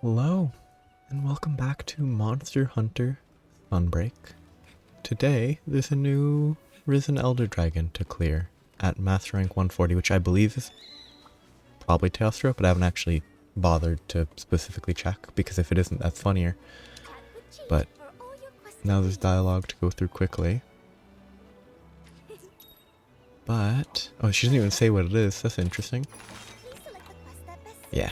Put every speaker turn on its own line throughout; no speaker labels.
Hello, and welcome back to Monster Hunter Sunbreak. Today, there's a new Risen Elder Dragon to clear at Master Rank 140, which I believe is probably Teostra, but I haven't actually bothered to specifically check, because if it isn't, that's funnier. But now there's dialogue to go through quickly. But, oh, she doesn't even say what it is. That's interesting. Yeah.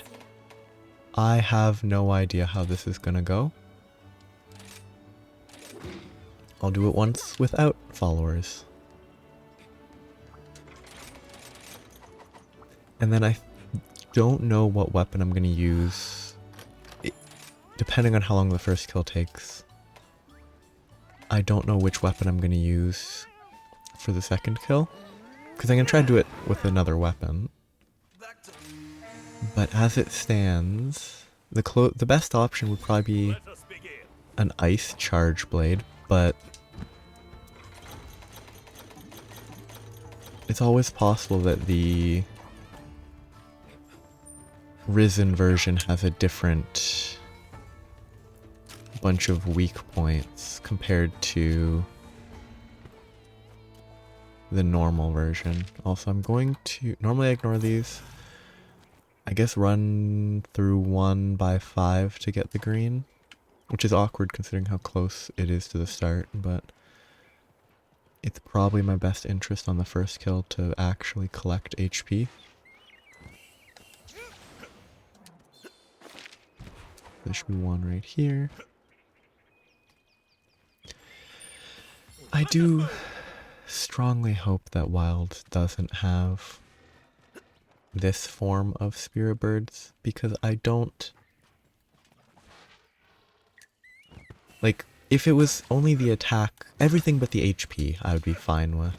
I have no idea how this is gonna go. I'll do it once without followers. And then I don't know what weapon I'm gonna use. Depending on how long the first kill takes, I don't know which weapon I'm gonna use for the second kill. Because I'm gonna try to do it with another weapon. But as it stands, the best option would probably be an ice charge blade, but it's always possible that the Risen version has a different bunch of weak points compared to the normal version. Also, I'm going to normally ignore these. I guess run through 1 by 5 to get the green, which is awkward considering how close it is to the start, but it's probably my best interest on the first kill to actually collect HP. There should be one right here. I do strongly hope that Wild doesn't have this form of spirit birds, because I don't like, if it was only the attack, everything but the HP I would be fine with,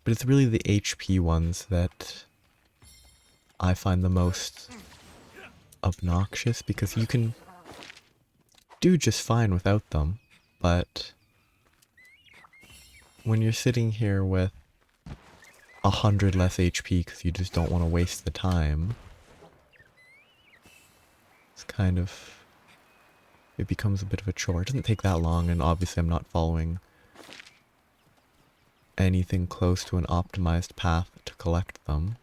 but it's really the HP ones that I find the most obnoxious, because you can do just fine without them, but when you're sitting here with 100 less HP because you just don't want to waste the time, it's kind of, it becomes a bit of a chore. It doesn't take that long, and obviously I'm not following anything close to an optimized path to collect them.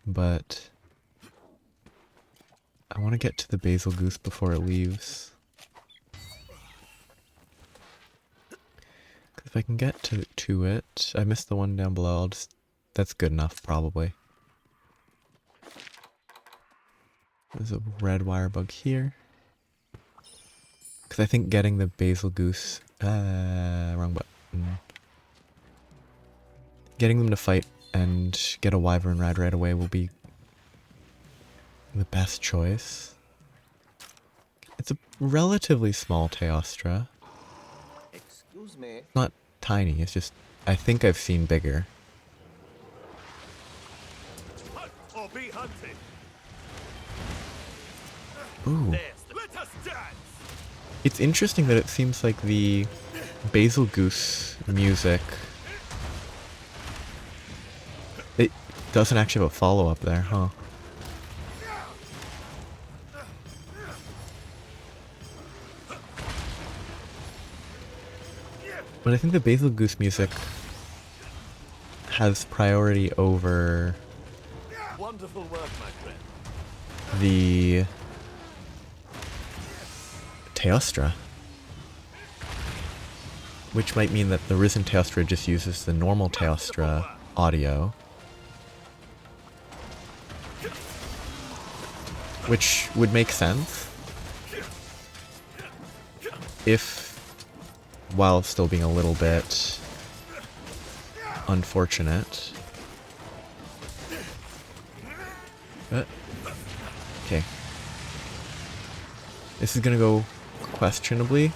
But I want to get to the basil goose before it leaves. If I can get to it, I missed the one down below, I'll just, that's good enough probably. There's a red wire bug here. Because I think getting the basil goose, wrong button. Getting them to fight and get a wyvern ride right away will be the best choice. It's a relatively small Teostra.
Excuse me.
Not tiny, it's just, I think I've seen bigger.
Hunt or be hunted.
Ooh.
Let us dance.
It's interesting that it seems like the basil goose music, it doesn't actually have a follow-up there, huh? But I think the basil goose music has priority over
Wonderful work, my friend.
the Teostra. Which might mean that the Risen Teostra just uses the normal Teostra audio. Which would make sense if, while still being a little bit unfortunate. Okay. This is gonna go questionably.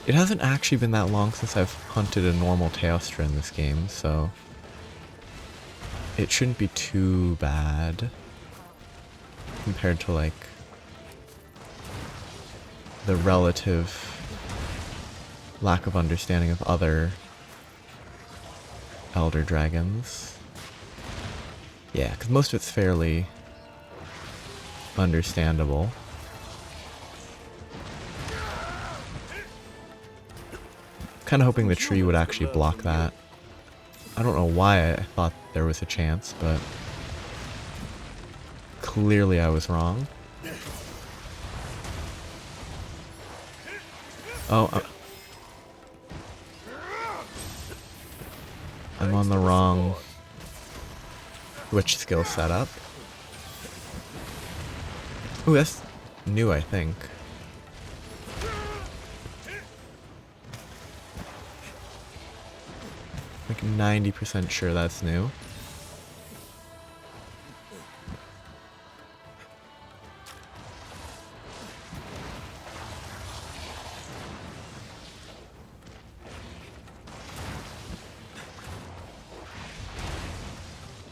It hasn't actually been that long since I've hunted a normal Teostra in this game, so it shouldn't be too bad compared to, like, the relative lack of understanding of other Elder Dragons. Yeah, because most of it's fairly understandable. Kind of hoping the tree would actually block that. I don't know why I thought there was a chance, but clearly I was wrong. Oh, I'm on the wrong Witch skill setup. Ooh, that's new, I think. Like 90% sure that's new.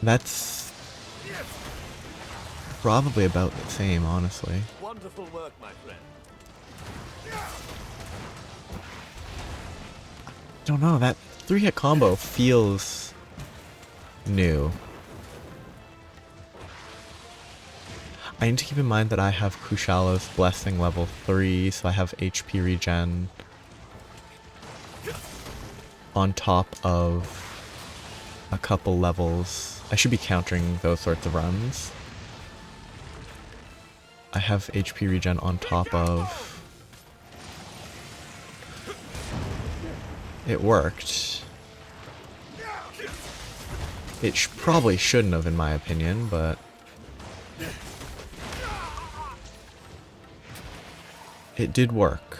That's probably about the same, honestly.
Wonderful work, my friend.
Don't know, that 3-hit combo feels new. I need to keep in mind that I have Kushala's Blessing level 3, so I have HP regen on top of a couple levels. I should be countering those sorts of runs. I have HP regen on top of... It worked. It probably shouldn't have, in my opinion, but... It did work.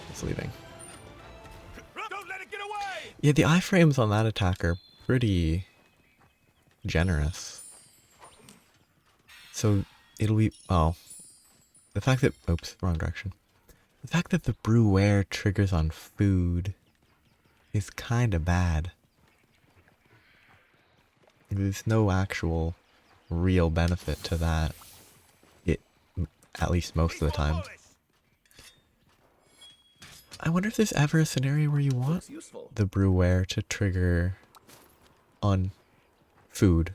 It's leaving.
Don't let it get away!
Yeah, the iframes on that attack are pretty generous. So it'll be... Oh. The fact that... Oops, wrong direction. The fact that the Brewer triggers on food is kinda bad. There's no actual real benefit to that. At least most of the time. I wonder if there's ever a scenario where you want the Brewer to trigger on food.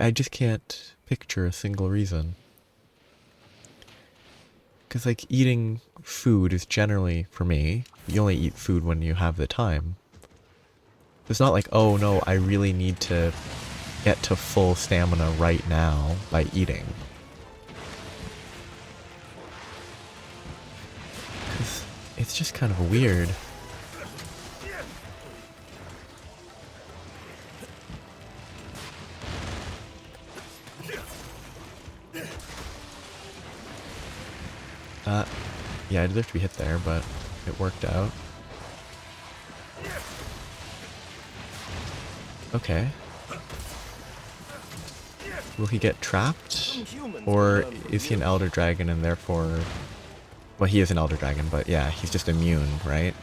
I just can't picture a single reason. Because, like, eating food is generally, for me, you only eat food when you have the time. It's not like, oh no, I really need to get to full stamina right now by eating. Because it's just kind of weird. Yeah, I deserve to be hit there, but it worked out. Okay. Will he get trapped? Or is he an Elder Dragon and therefore... Well, he is an Elder Dragon, but yeah, he's just immune, right?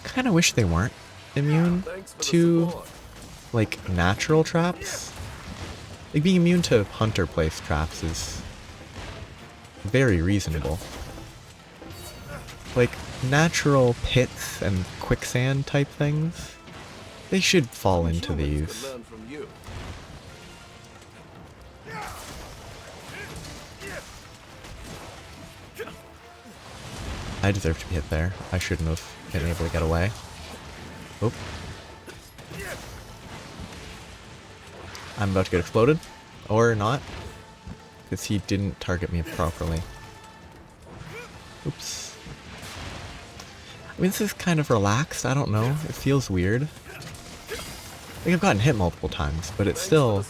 Kinda wish they weren't immune to, like, natural traps. Like, being immune to hunter place traps is very reasonable. Like, natural pits and quicksand type things, they should fall into these. I deserve to be hit there. I shouldn't have been able to get away. Oh. I'm about to get exploded. Or not. Because he didn't target me properly. Oops. I mean, this is kind of relaxed. I don't know. It feels weird. Like, I've gotten hit multiple times, but it's still...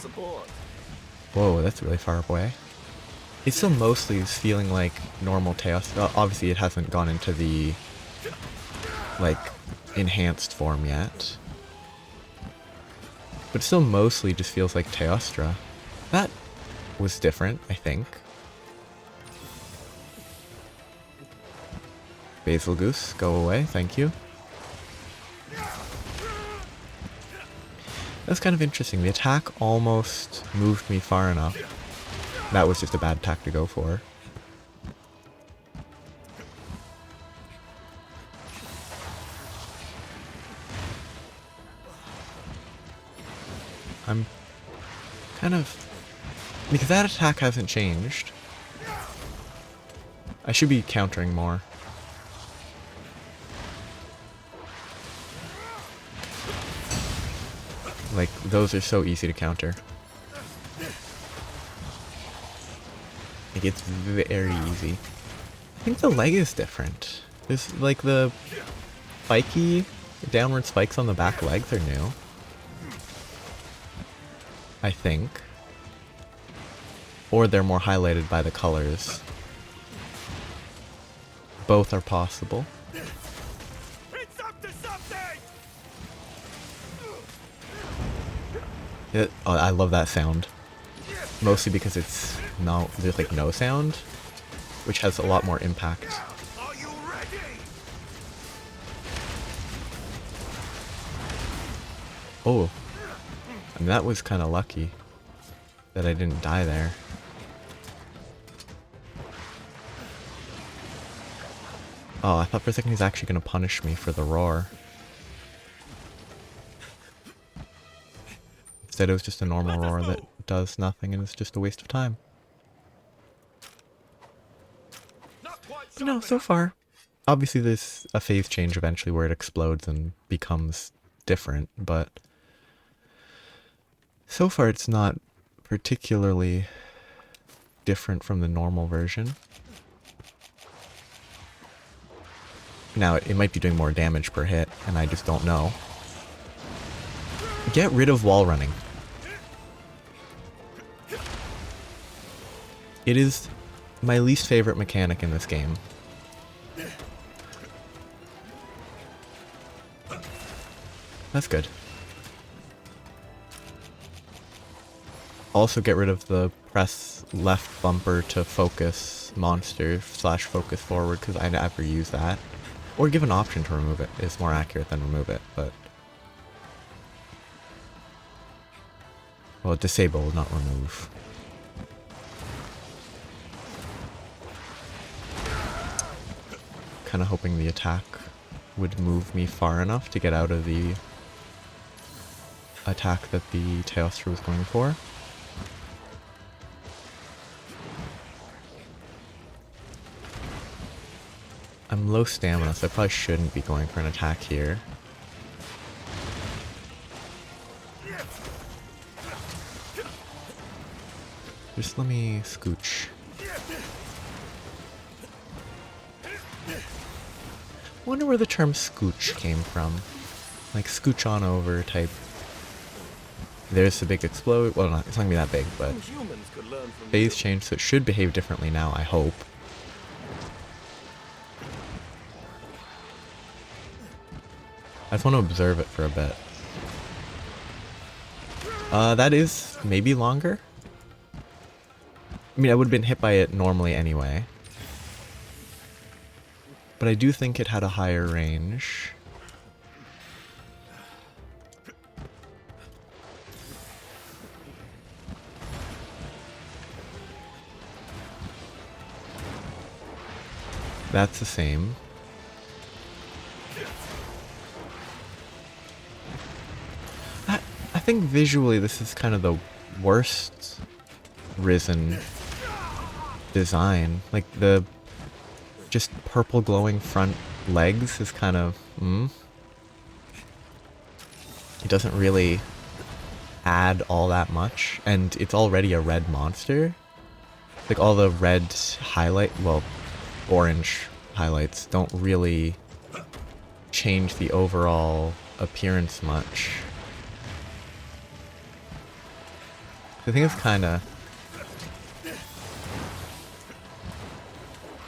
Whoa, that's really far away. It still mostly is feeling like normal Teostra. Obviously, it hasn't gone into the, like, enhanced form yet. But it still mostly just feels like Teostra. That was different, I think. Basil Goose, go away, thank you. That's kind of interesting. The attack almost moved me far enough. That was just a bad attack to go for. I'm kind of... Because that attack hasn't changed. I should be countering more. Like, those are so easy to counter. Like, it's very easy. I think the leg is different. There's, like, the spiky downward spikes on the back legs are new. I think. Or they're more highlighted by the colors. Both are possible.
It's up to something!
Oh, I love that sound. Mostly because it's there's like no sound, which has a lot more impact.
Are you ready?
Oh, I mean, that was kind of lucky that I didn't die there. Oh, I thought for a second he's actually going to punish me for the roar. Instead it was just a normal roar that does nothing and it's just a waste of time.
Not quite
But no, so far, obviously there's a phase change eventually where it explodes and becomes different, but so far it's not particularly different from the normal version. Now, it might be doing more damage per hit, and I just don't know. Get rid of wall running. It is my least favorite mechanic in this game. That's good. Also get rid of the press left bumper to focus monster / focus forward, because I never use that. Or give an option to remove it is more accurate than remove it, but... Well, disable, not remove. Kinda hoping the attack would move me far enough to get out of the attack that the Teostra was going for. I'm low stamina, so I probably shouldn't be going for an attack here. Just let me scooch. Wonder where the term scooch came from. Like scooch on over type. There's the big explode. Well, it's not gonna be that big, but
Humans could learn from
phase change, so it should behave differently now, I hope. I just want to observe it for a bit. That is maybe longer. I mean, I would have been hit by it normally anyway. But I do think it had a higher range. That's the same. I think visually this is kind of the worst Risen design. Like the just purple glowing front legs is kind of It doesn't really add all that much, and it's already a red monster. Like all the red orange highlights don't really change the overall appearance much. I think it's kind of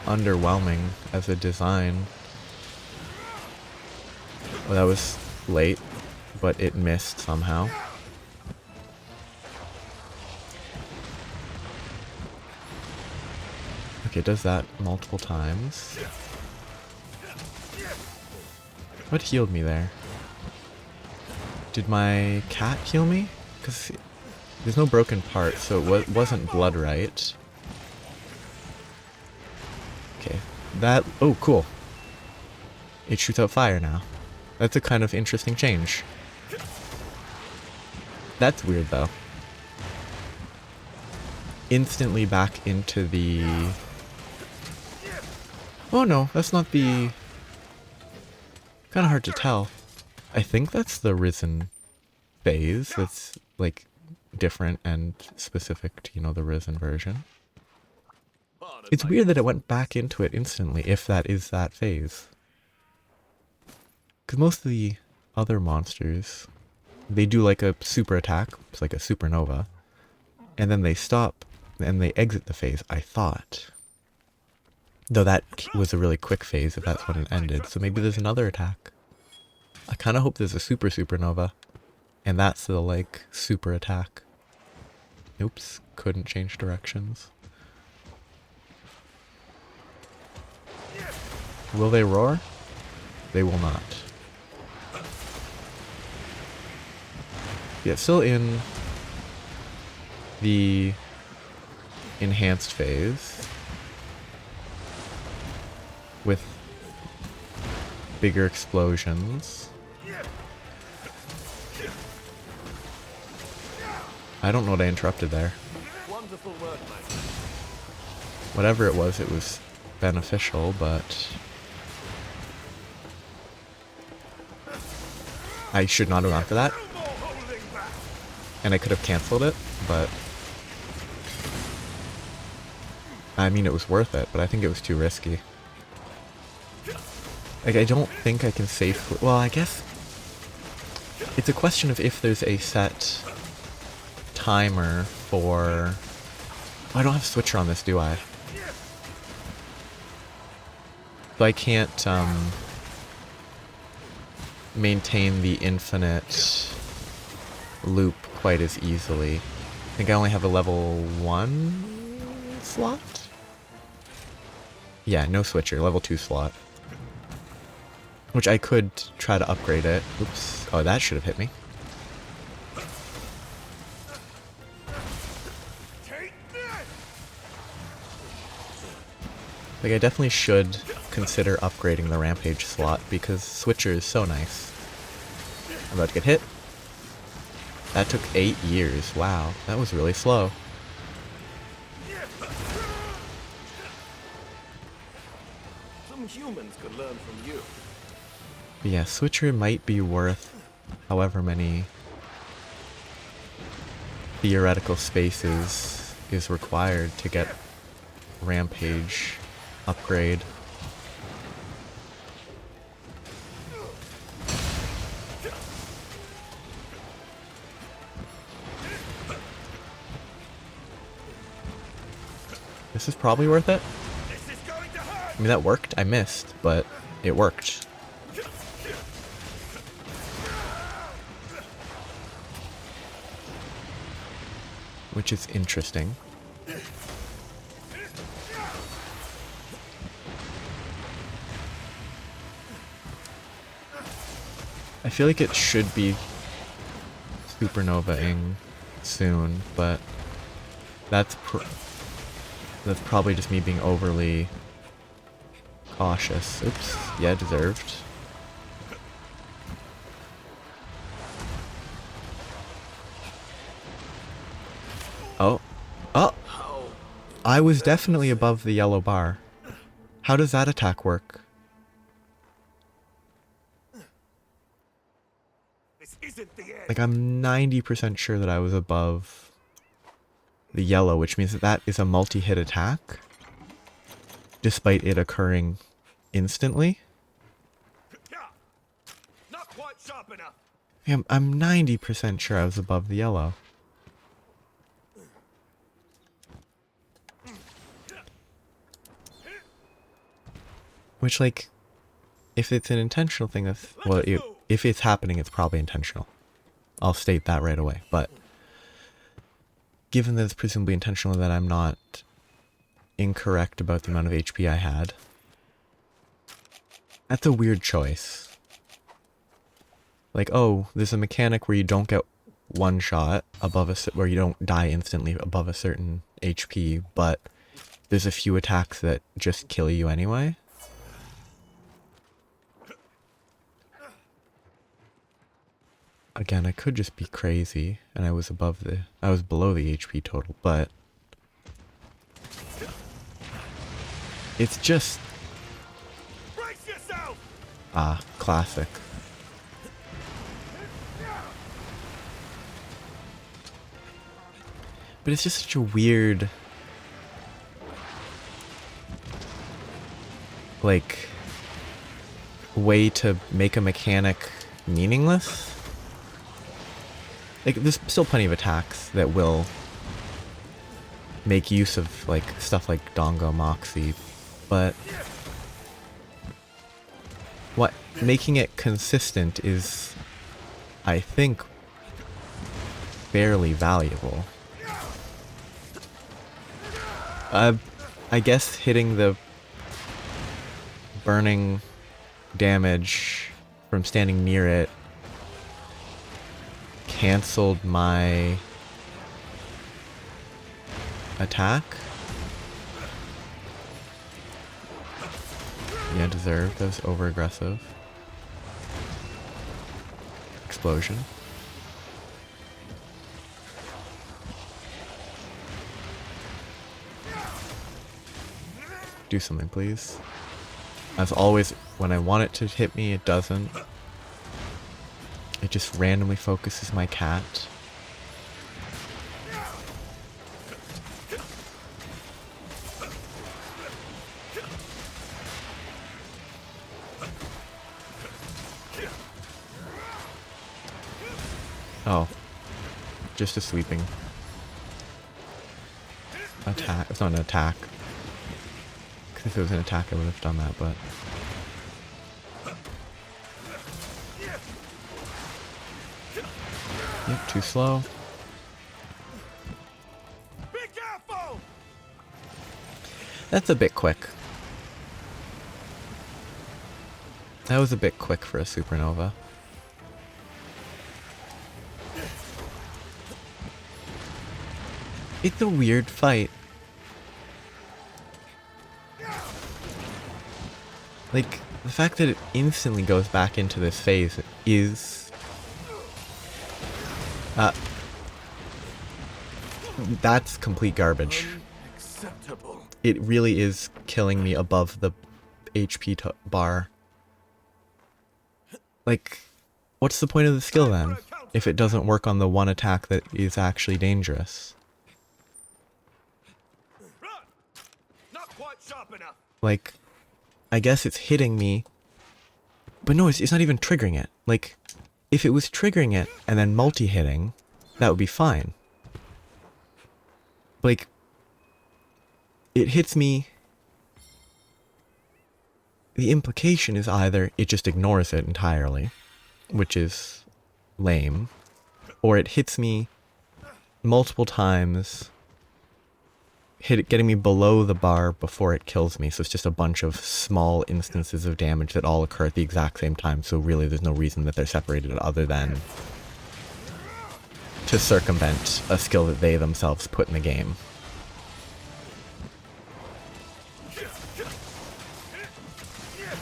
underwhelming as a design. Well, that was late, but it missed somehow. Okay, it does that multiple times. What healed me there? Did my cat heal me? Because there's no broken part, so it wasn't blood right. Okay, that... Oh, cool. It shoots out fire now. That's a kind of interesting change. That's weird though. Instantly back into the... Oh no, that's not the... Kind of hard to tell. I think that's the Risen phase. That's like different and specific to, you know, the Risen version. It's weird that it went back into it instantly, if that is that phase. Because most of the other monsters, they do like a super attack, it's like a supernova, and then they stop and they exit the phase, I thought. Though that was a really quick phase if that's when it ended, so maybe there's another attack. I kind of hope there's a supernova, and that's the like super attack. Oops, couldn't change directions. Will they roar? They will not. Yeah, still in the enhanced phase with bigger explosions. I don't know what I interrupted there.
Wonderful work, mate.
Whatever it was beneficial, but I should not have gone for that.
No more holding back.
And I could have cancelled it, but I mean, it was worth it, but I think it was too risky. Like, I don't think I can safely... Well, I guess it's a question of if there's a set timer for... Oh, I don't have switcher on this, do I? So I can't maintain the infinite loop quite as easily. I think I only have a level 1 slot? Yeah, no switcher, level 2 slot. Which I could try to upgrade it. Oops. Oh, that should have hit me.
Take this.
Like, I definitely should consider upgrading the rampage slot because switcher is so nice. I'm about to get hit. That took 8 years. Wow, that was really slow.
Some humans could learn from you.
But yeah, switcher might be worth however many theoretical spaces is required to get rampage upgrade. This is probably worth it.
This is going to hurt.
I mean, that worked. I missed, but it worked. Which is interesting. I feel like it should be supernova-ing soon, but that's probably just me being overly cautious. Oops. Yeah, deserved. Oh. Oh! I was definitely above the yellow bar. How does that attack work?
This isn't the end.
Like, I'm 90% sure that I was above the yellow, which means that that is a multi-hit attack, despite it occurring instantly.
Not quite sharp enough.
Yeah, I'm 90% sure I was above the yellow. Which, like, if it's an intentional thing, that's, well, if it's happening, it's probably intentional. I'll state that right away. But given that it's presumably intentional, that I'm not incorrect about the amount of HP I had, that's a weird choice. Like, oh, there's a mechanic where you don't get one shot above where you don't die instantly above a certain HP, but there's a few attacks that just kill you anyway. Again, I could just be crazy, and I was below the HP total, but it's just
Brace yourself!
classic. But it's just such a weird, like, way to make a mechanic meaningless. Like, there's still plenty of attacks that will make use of, like, stuff like Dango Moxie, but what making it consistent is, I think, fairly valuable. I guess hitting the burning damage from standing near it canceled my attack. Yeah, deserved. That was over aggressive. Explosion. Do something, please. As always, when I want it to hit me, it doesn't. It just randomly focuses my cat. Oh. Just a sweeping attack. It's not an attack. If it was an attack, I would have done that, but... Yep, too slow.
Be careful!
That's a bit quick. That was a bit quick for a supernova. It's a weird fight. Like, the fact that it instantly goes back into this phase is... that's complete garbage.
Unacceptable.
It really is killing me above the HP bar. Like, what's the point of the skill then, if it doesn't work on the one attack that is actually dangerous?
Run! Not quite sharp enough.
Like, I guess it's hitting me, but no, it's not even triggering it. Like, if it was triggering it and then multi-hitting, that would be fine. Like, it hits me. The implication is either it just ignores it entirely, which is lame, or it hits me multiple times, getting me below the bar before it kills me. So it's just a bunch of small instances of damage that all occur at the exact same time. So really there's no reason that they're separated other than to circumvent a skill that they themselves put in the game.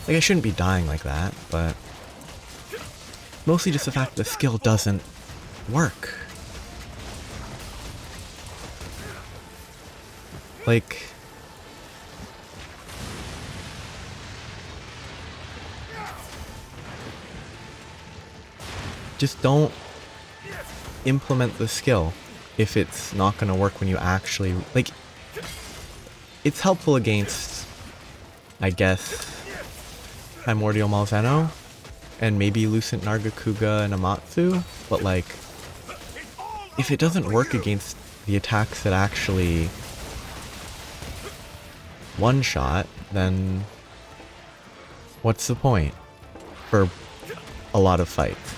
Like, I shouldn't be dying like that, but mostly just the fact the skill doesn't work. Like, just don't implement the skill if it's not going to work when you actually, like, it's helpful against, I guess, Primordial Malzeno and maybe Lucent Nargacuga and Amatsu, but like, if it doesn't work against the attacks that actually one-shot, then what's the point for a lot of fights?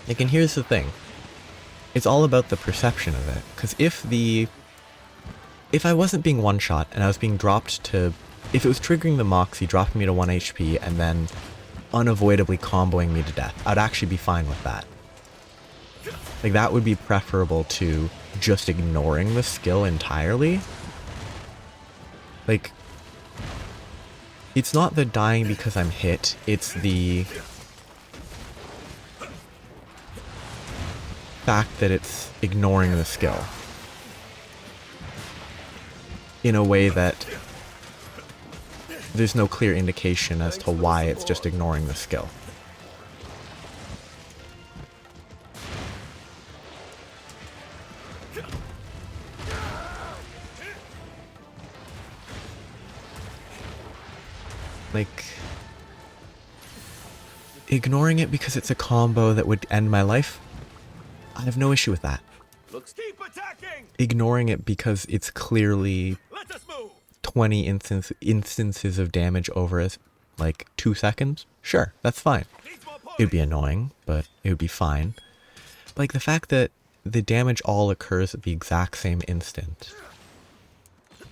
Like, and here's the thing. It's all about the perception of it. Because if I wasn't being one-shot and I was being dropped to... If it was triggering the Moxie, dropping me to 1 HP, and then... unavoidably comboing me to death. I'd actually be fine with that. Like, that would be preferable to just ignoring the skill entirely. Like, it's not the dying because I'm hit, it's the fact that it's ignoring the skill in a way that there's no clear indication as to why it's just ignoring the skill. Like, ignoring it because it's a combo that would end my life, I have no issue with that.
Keep attacking!
Ignoring it because it's clearly
Let us move!
20 instances of damage over like 2 seconds, sure, that's fine. It would be annoying, but it would be fine. Like, the fact that the damage all occurs at the exact same instant,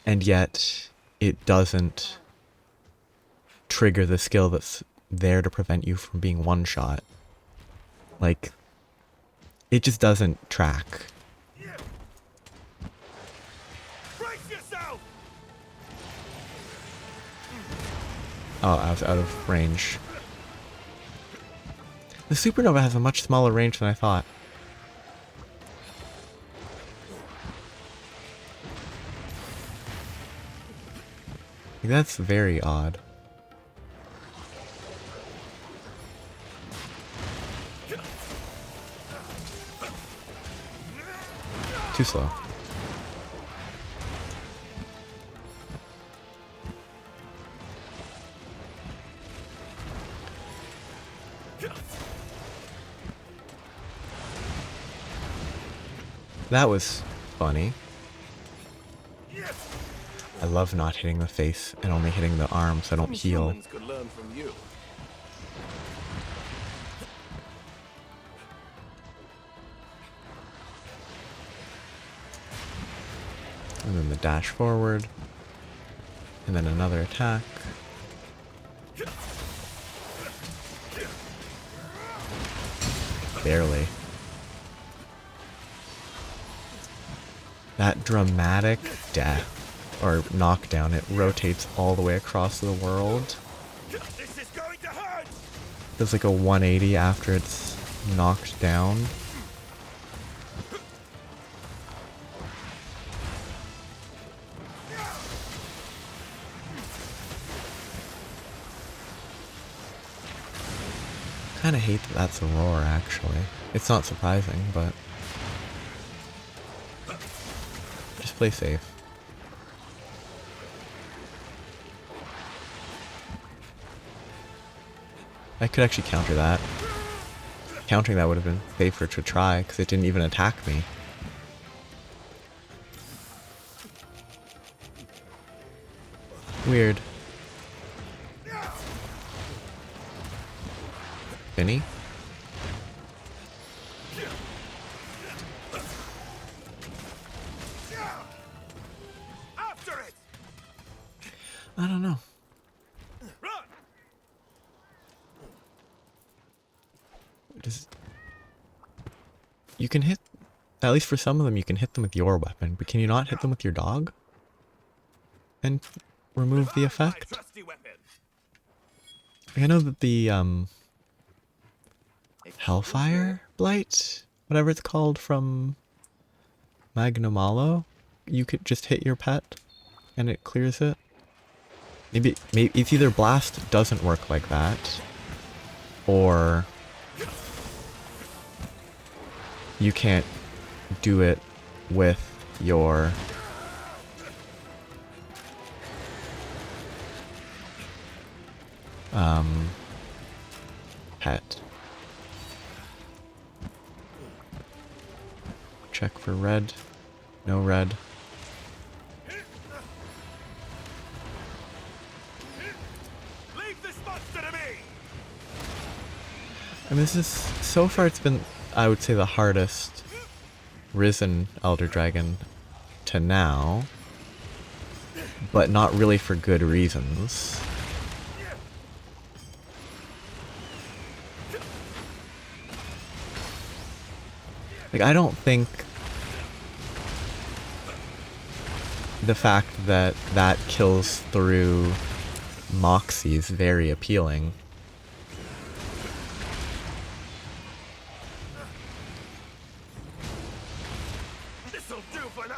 and yet it doesn't trigger the skill that's there to prevent you from being one-shot. Like, it just doesn't track.
Brace yourself!
Oh, I was out of range. The supernova has a much smaller range than I thought. Like, that's very odd. Too slow. That was funny. I love not hitting the face and only hitting the arm so I don't heal.
Humans could learn from you.
And then the dash forward. And then another attack. Barely. That dramatic death, or knockdown, it rotates all the way across the world.
This is going to hurt!
Does like a 180 after it's knocked down. Kinda hate that that's a roar, actually. It's not surprising, but just play safe. I could actually counter that. Countering that would have been safer to try, because it didn't even attack me. Weird. Vinny?
After it!
I don't know.
Run!
You can hit, at least for some of them, you can hit them with your weapon, but can you not hit them with your dog? And remove the effect?
Trusty weapon.
I know that the, Hellfire Blight? Whatever it's called from Magnamalo? You could just hit your pet and it clears it. Maybe it's either Blast doesn't work like that, or you can't do it with your pet. Check for red. No red.
Leave this monster to me!
I mean, this is, so far it's been, I would say, the hardest Risen Elder Dragon to now, but not really for good reasons. Like, I don't think the fact that that kills through Moxie is very appealing.
This'll do for now.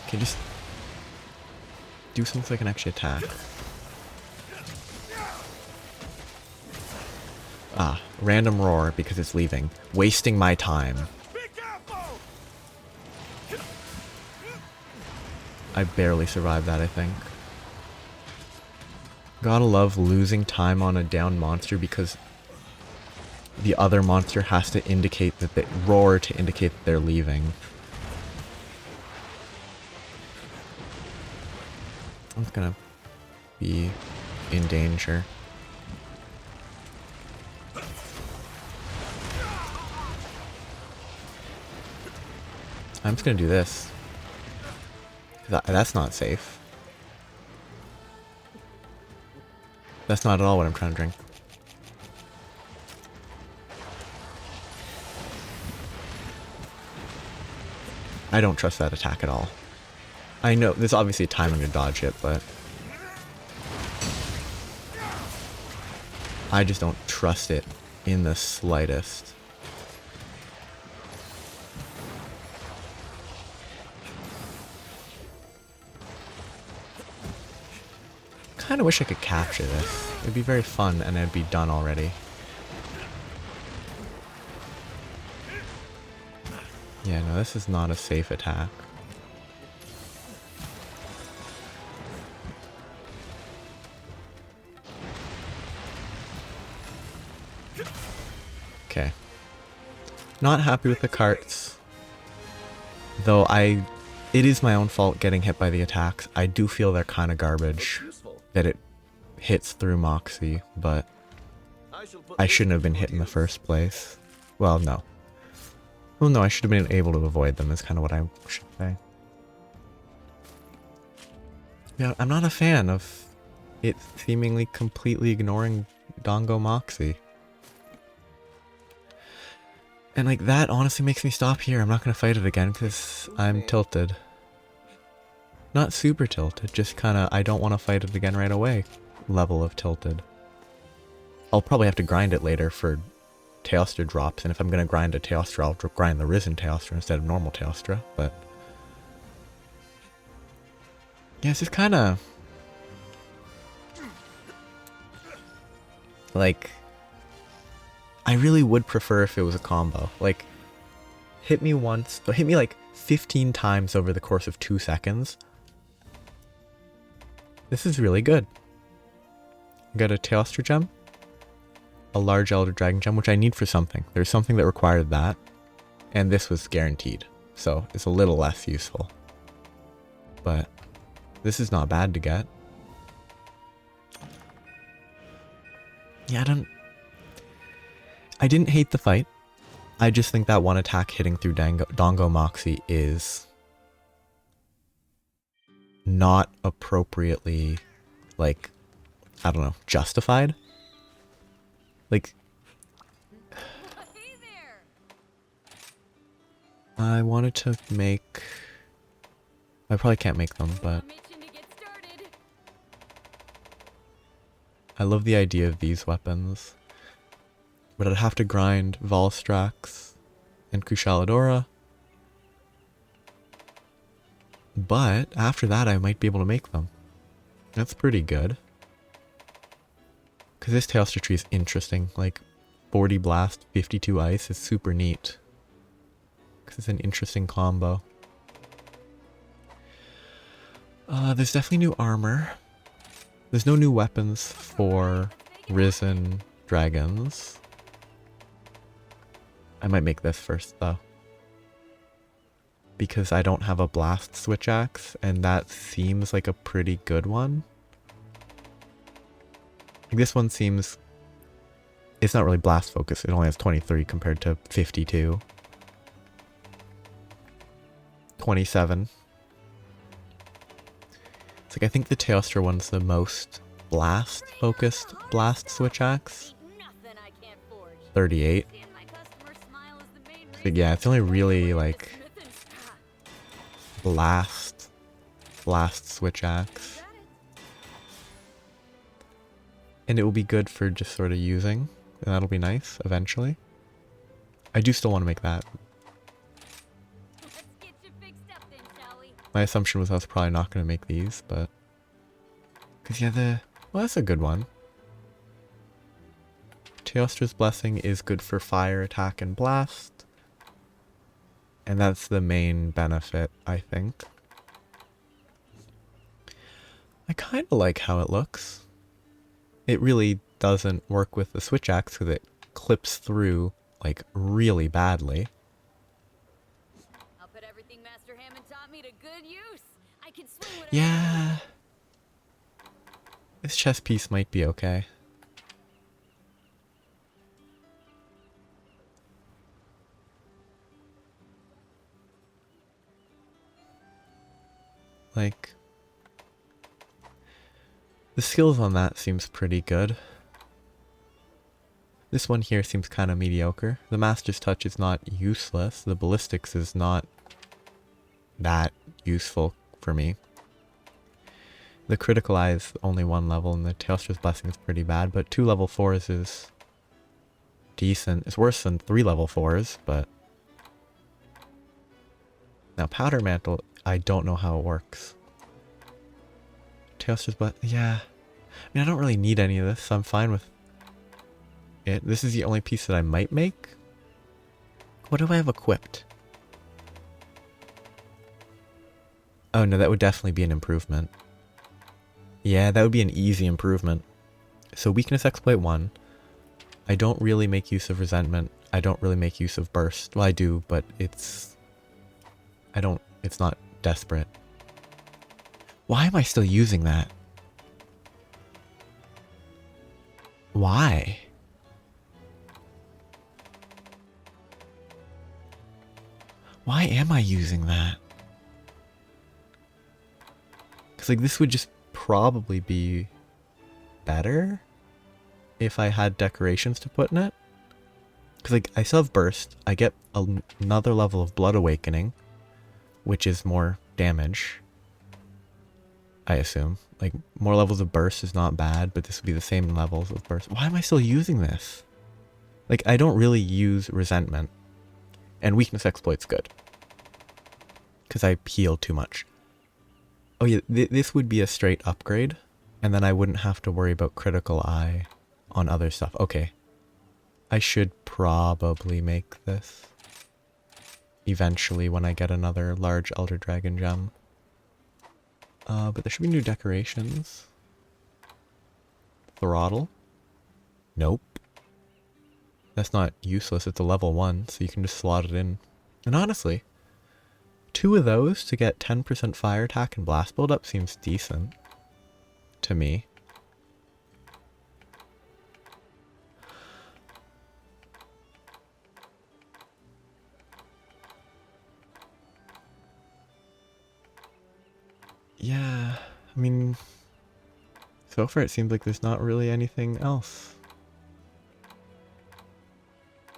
Okay, just do something so I can actually attack. Ah, random roar because it's leaving. Wasting my time.
Be careful!
I barely survived that, I think. Gotta love losing time on a down monster because the other monster has to indicate that they roar to indicate that they're leaving. I'm gonna be in danger. I'm just gonna do this. That's not safe. That's not at all what I'm trying to drink. I don't trust that attack at all. I know there's obviously a time I'm gonna dodge it, but I just don't trust it in the slightest. Kinda wish I could capture this. It'd be very fun and it'd be done already. Yeah, no, this is not a safe attack. Okay. Not happy with the carts. Though it is my own fault getting hit by the attacks. I do feel they're kind of garbage
Useful.
that it hits through Moxie, but I shouldn't have been hit in the first place. Well, no. Well, no, I should have been able to avoid them is kind of what I should say. Yeah, I'm not a fan of it seemingly completely ignoring Dango Moxie. And like that honestly makes me stop here. I'm not going to fight it again because I'm tilted. Not super tilted, just kind of I don't want to fight it again right away level of tilted. I'll probably have to grind it later for Teostra drops, and if I'm going to grind a Teostra, I'll grind the Risen Teostra instead of normal Teostra, but yeah, it's just kind of like I really would prefer if it was a combo. Like, hit me once, hit me like 15 times over the course of 2 seconds. This is really good. I got a Teostra gem, a large Elder Dragon gem, which I need for something. There's something that required that, and this was guaranteed, so it's a little less useful. But this is not bad to get. Yeah, I didn't hate the fight. I just think that one attack hitting through Dango Moxie is not appropriately, like, I don't know, justified. Like, I wanted to make, I probably can't make them, but I love the idea of these weapons. But I'd have to grind Volstrax and Kushaladora. But after that, I might be able to make them. That's pretty good. Because this Teostra tree is interesting. Like, 40 Blast, 52 Ice is super neat. Because it's an interesting combo. There's definitely new armor. There's no new weapons for Risen Dragons. I might make this first, though. Because I don't have a blast switch axe, and that seems like a pretty good one. Like, this one seems... It's not really blast focused, it only has 23 compared to 52. 27. It's like, I think the Teostra one's the most blast focused blast switch axe. 38. But yeah, it's only really like blast switch axe. And it will be good for just sort of using. And that'll be nice eventually. I do still want to make that. My assumption was I was probably not going to make these, but... Because yeah, well, that's a good one. Teostra's Blessing is good for fire, attack, and blast. And that's the main benefit, I think. I kind of like how it looks. It really doesn't work with the switch axe because it clips through, like, really badly.
I'll put everything Master Hammond taught me to good use. I can swing whatever.
Yeah. This chess piece might be okay. Like, the skills on that seems pretty good. This one here seems kind of mediocre. The Master's Touch is not useless. The Ballistics is not that useful for me. The Critical Eye is only 1 level, and the Teostra's Blessing is pretty bad, but 2 level 4s is decent. It's worse than 3 level 4s, but... Now, Powder Mantle, I don't know how it works. Teostra's Blessing, yeah. I mean, I don't really need any of this, so I'm fine with it. This is the only piece that I might make. What do I have equipped? Oh no, that would definitely be an improvement. Yeah, that would be an easy improvement. So Weakness Exploit 1. I don't really make use of Resentment. I don't really make use of Burst. Well, I do, but it's not desperate. Why am I still using that? Why? Why am I using that? Because, like, this would just probably be better if I had decorations to put in it. Because, like, I still have Burst. I get another level of Blood Awakening, which is more damage, I assume. Like, more levels of Burst is not bad, but this would be the same levels of Burst. Why am I still using this? Like, I don't really use Resentment. And Weakness Exploit's good. Because I heal too much. Oh yeah, this would be a straight upgrade. And then I wouldn't have to worry about Critical Eye on other stuff. Okay. I should probably make this. Eventually when I get another large Elder Dragon gem. But there should be new decorations. Throttle. Nope. That's not useless, it's a level 1, so you can just slot it in. And honestly, 2 of those to get 10% fire attack and blast build-up seems decent. To me. Yeah, I mean, so far it seems like there's not really anything else.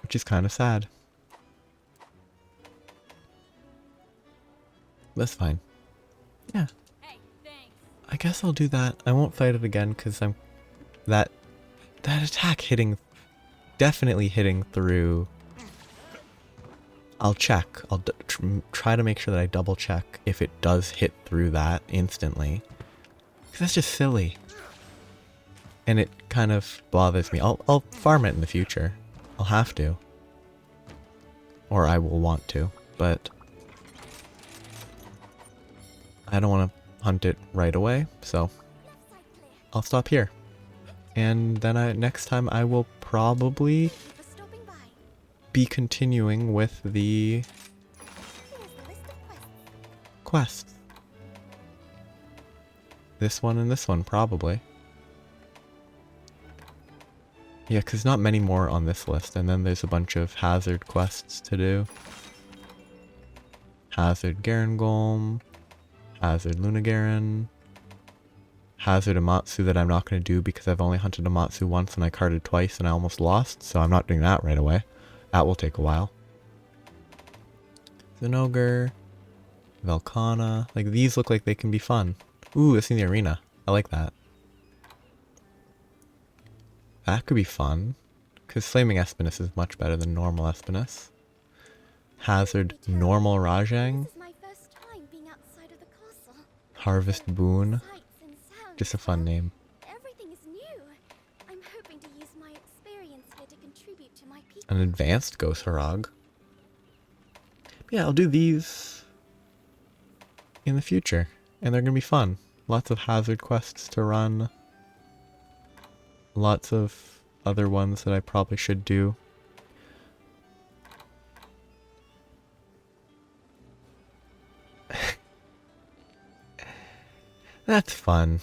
Which is kind of sad. That's fine. Yeah.
Hey, thanks.
I guess I'll do that. I won't fight it again because I'm... That attack definitely hitting through... I'll check. I'll try to make sure that I double check if it does hit through that instantly. Because that's just silly. And it kind of bothers me. I'll farm it in the future. I'll have to. Or I will want to. But I don't want to hunt it right away. So I'll stop here. And then next time I will probably be continuing with the quests. This one and this one, probably. Yeah, because not many more on this list, and then there's a bunch of Hazard quests to do. Hazard Garangolm, Hazard Lunagaron, Hazard Amatsu that I'm not going to do because I've only hunted Amatsu once and I carded twice and I almost lost, so I'm not doing that right away. That will take a while. An ogre. Velcana. Like, these look like they can be fun. Ooh, it's in the arena. I like that. That could be fun. Because Flaming Espinus is much better than normal Espinus. Hazard normal Rajang.
This is my first time being outside of the castle.
Harvest Boon.
Sights and sounds.
Just a fun name.
Everything is new. I'm hoping to use my experience here to contribute to my people.
An advanced Ghost Harag. Yeah, I'll do these in the future. And they're going to be fun. Lots of hazard quests to run. Lots of other ones that I probably should do. That's fun.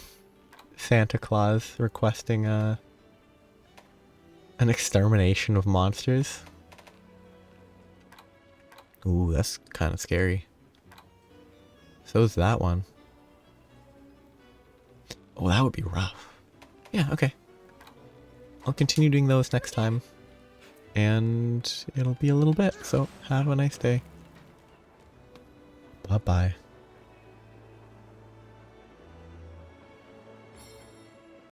Santa Claus requesting an extermination of monsters. Ooh, that's kind of scary. So's that one. Oh, that would be rough. Yeah, okay. I'll continue doing those next time. And it'll be a little bit, so have a nice day. Bye-bye.